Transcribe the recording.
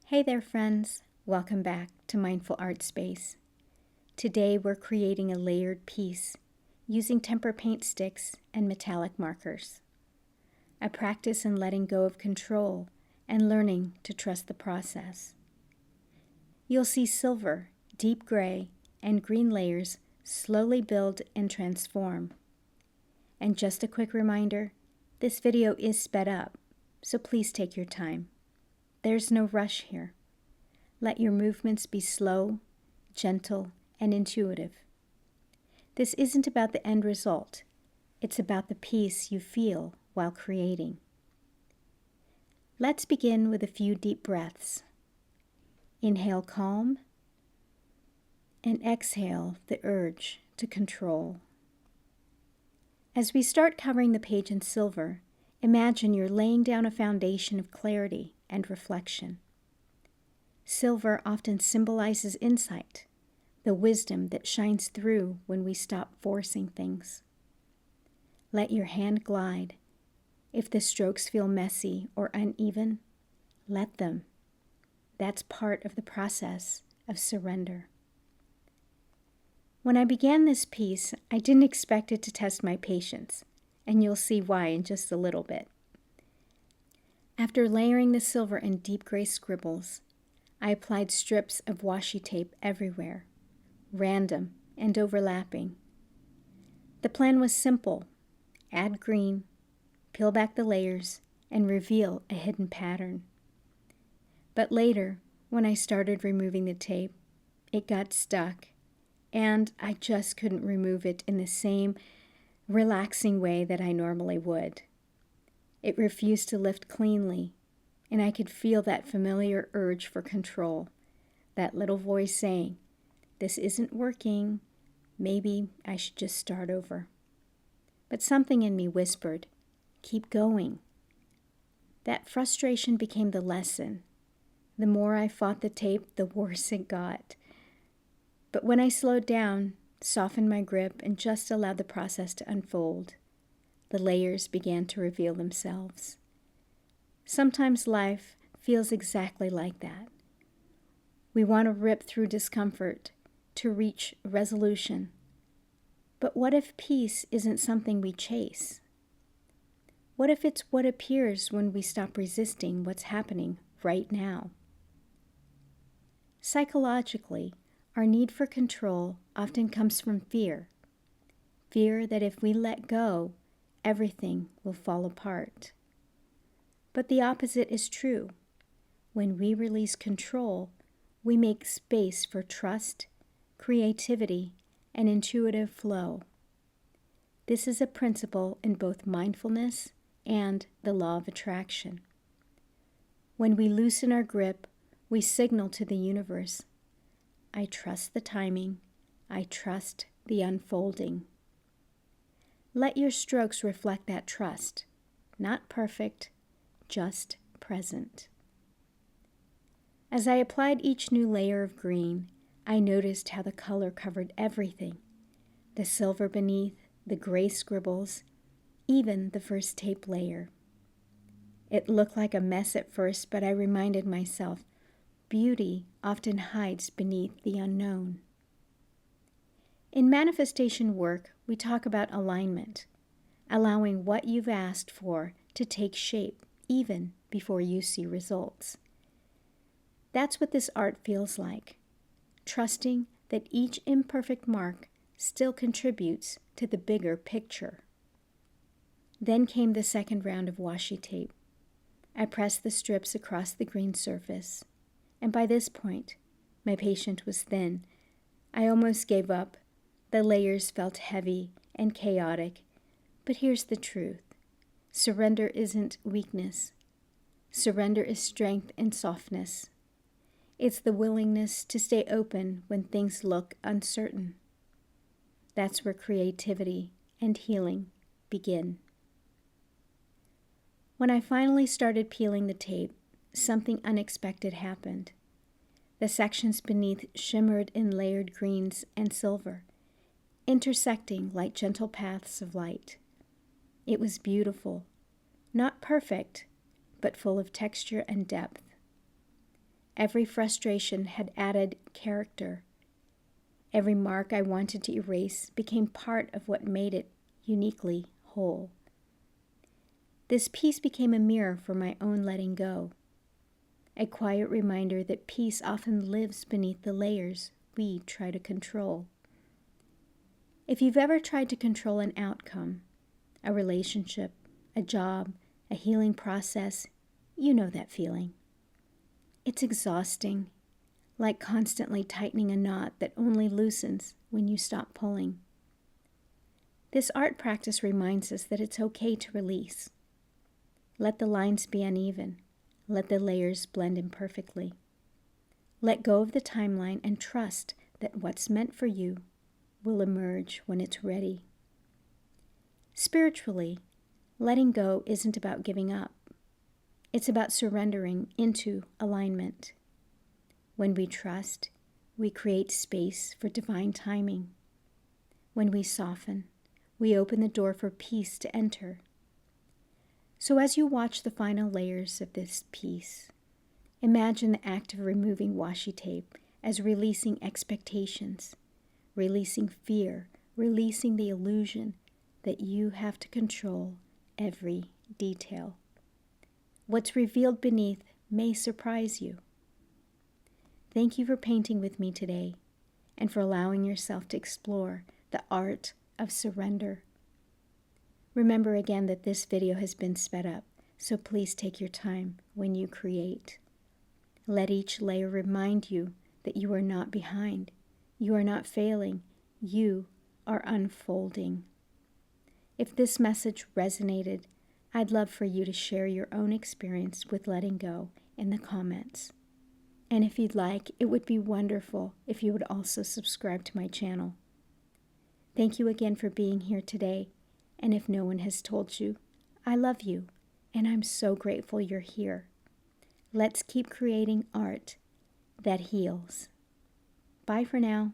Hey there, friends. Welcome back to Mindful Art Space. Today we're creating a layered piece using tempera paint sticks and metallic markers. A practice in letting go of control and learning to trust the process. You'll see silver, deep gray, and green layers slowly build and transform. And just a quick reminder, this video is sped up, so please take your time. There's no rush here. Let your movements be slow, gentle, and intuitive. This isn't about the end result. It's about the peace you feel while creating. Let's begin with a few deep breaths. Inhale calm, and exhale the urge to control. As we start covering the page in silver, imagine you're laying down a foundation of clarity and reflection. Silver often symbolizes insight, the wisdom that shines through when we stop forcing things. Let your hand glide. If the strokes feel messy or uneven, let them. That's part of the process of surrender. When I began this piece, I didn't expect it to test my patience, and you'll see why in just a little bit. After layering the silver in deep gray scribbles, I applied strips of washi tape everywhere, random and overlapping. The plan was simple: add green, peel back the layers, and reveal a hidden pattern. But later, when I started removing the tape, it got stuck, and I just couldn't remove it in the same relaxing way that I normally would. It refused to lift cleanly, and I could feel that familiar urge for control, that little voice saying, "This isn't working, maybe I should just start over." But something in me whispered, "Keep going." That frustration became the lesson. The more I fought the tape, the worse it got. But when I slowed down, softened my grip, and just allowed the process to unfold, the layers began to reveal themselves. Sometimes life feels exactly like that. We want to rip through discomfort to reach resolution. But what if peace isn't something we chase? What if it's what appears when we stop resisting what's happening right now? Psychologically, our need for control often comes from fear. Fear that if we let go, everything will fall apart. But the opposite is true. When we release control, we make space for trust, creativity, and intuitive flow. This is a principle in both mindfulness and the law of attraction. When we loosen our grip, we signal to the universe, "I trust the timing, I trust the unfolding." Let your strokes reflect that trust. Not perfect, just present. As I applied each new layer of green, I noticed how the color covered everything. The silver beneath, the gray scribbles, even the first tape layer. It looked like a mess at first, but I reminded myself, beauty often hides beneath the unknown. In manifestation work, we talk about alignment, allowing what you've asked for to take shape even before you see results. That's what this art feels like, trusting that each imperfect mark still contributes to the bigger picture. Then came the second round of washi tape. I pressed the strips across the green surface, and by this point, my patience was thin. I almost gave up. The layers felt heavy and chaotic, but here's the truth. Surrender isn't weakness. Surrender is strength and softness. It's the willingness to stay open when things look uncertain. That's where creativity and healing begin. When I finally started peeling the tape, something unexpected happened. The sections beneath shimmered in layered greens and silver, intersecting like gentle paths of light. It was beautiful, not perfect, but full of texture and depth. Every frustration had added character. Every mark I wanted to erase became part of what made it uniquely whole. This peace became a mirror for my own letting go, a quiet reminder that peace often lives beneath the layers we try to control. If you've ever tried to control an outcome, a relationship, a job, a healing process, you know that feeling. It's exhausting, like constantly tightening a knot that only loosens when you stop pulling. This art practice reminds us that it's okay to release. Let the lines be uneven. Let the layers blend imperfectly. Let go of the timeline and trust that what's meant for you will emerge when it's ready. Spiritually, letting go isn't about giving up. It's about surrendering into alignment. When we trust, we create space for divine timing. When we soften, we open the door for peace to enter. So as you watch the final layers of this piece, imagine the act of removing washi tape as releasing expectations, releasing fear, releasing the illusion that you have to control every detail. What's revealed beneath may surprise you. Thank you for painting with me today and for allowing yourself to explore the art of surrender. Remember again that this video has been sped up, so please take your time when you create. Let each layer remind you that you are not behind, you are not failing, you are unfolding. If this message resonated, I'd love for you to share your own experience with letting go in the comments. And if you'd like, it would be wonderful if you would also subscribe to my channel. Thank you again for being here today. And if no one has told you, I love you, and I'm so grateful you're here. Let's keep creating art that heals. Bye for now.